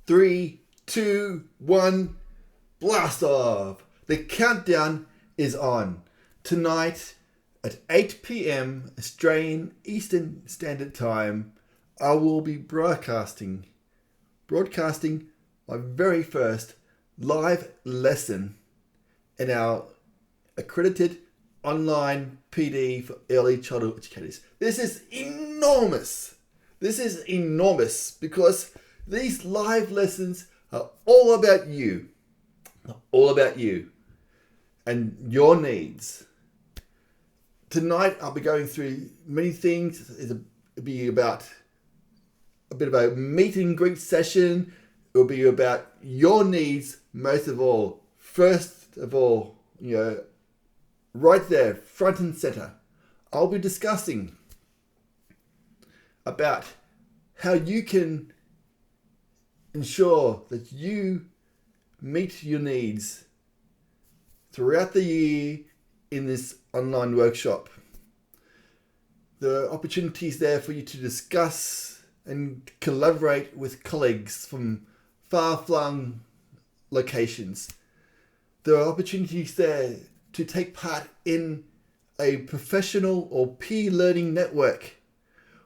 Three, two, one, blast off! The countdown is on. Tonight at 8 p.m. Australian Eastern Standard Time, I will be broadcasting my very first live lesson in our accredited online PD for early childhood educators. This is enormous. Because these live lessons are all about you. And your needs. Tonight I'll be going through many things. It'll be about a bit of a meet and greet session. It'll be about your needs most of all. First of all, right there, front and center. I'll be discussing about how you can ensure that you meet your needs throughout the year in this online workshop. There are opportunities there for you to discuss and collaborate with colleagues from far-flung locations. There are opportunities there to take part in a professional or peer learning network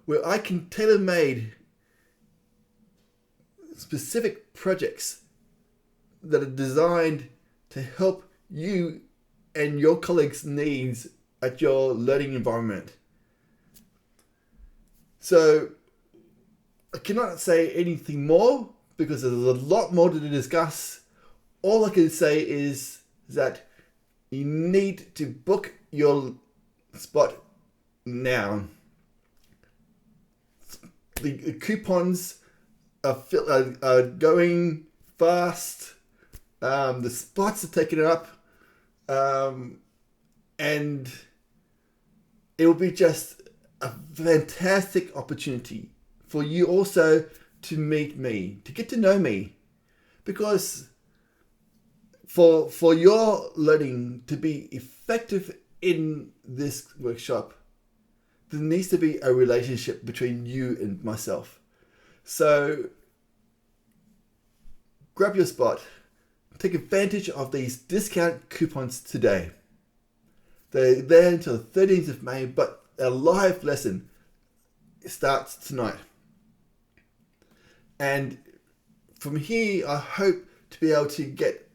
where I can tailor-made specific projects that are designed to help you and your colleagues' needs at your learning environment. So I cannot say anything more because there's a lot more to discuss. All I can say is that you need to book your spot now. The coupons are going fast. The spots are taking it up. And it will be just a fantastic opportunity for you also to meet me, to get to know me. Because for your learning to be effective in this workshop, there needs to be a relationship between you and myself. So grab your spot. Take advantage of these discount coupons today. They're there until the 13th of May, but a live lesson starts tonight. And from here, I hope to be able to get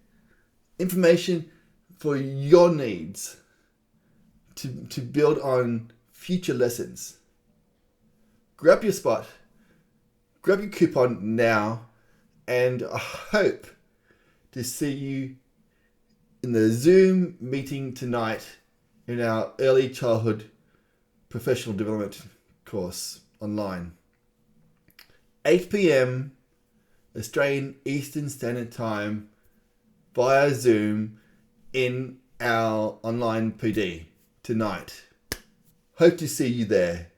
information for your needs to build on future lessons. Grab your spot, grab your coupon now, and I hope to see you in the Zoom meeting tonight in our early childhood professional development course online. 8 p.m. Australian Eastern Standard Time via Zoom in our online PD tonight. Hope to see you there.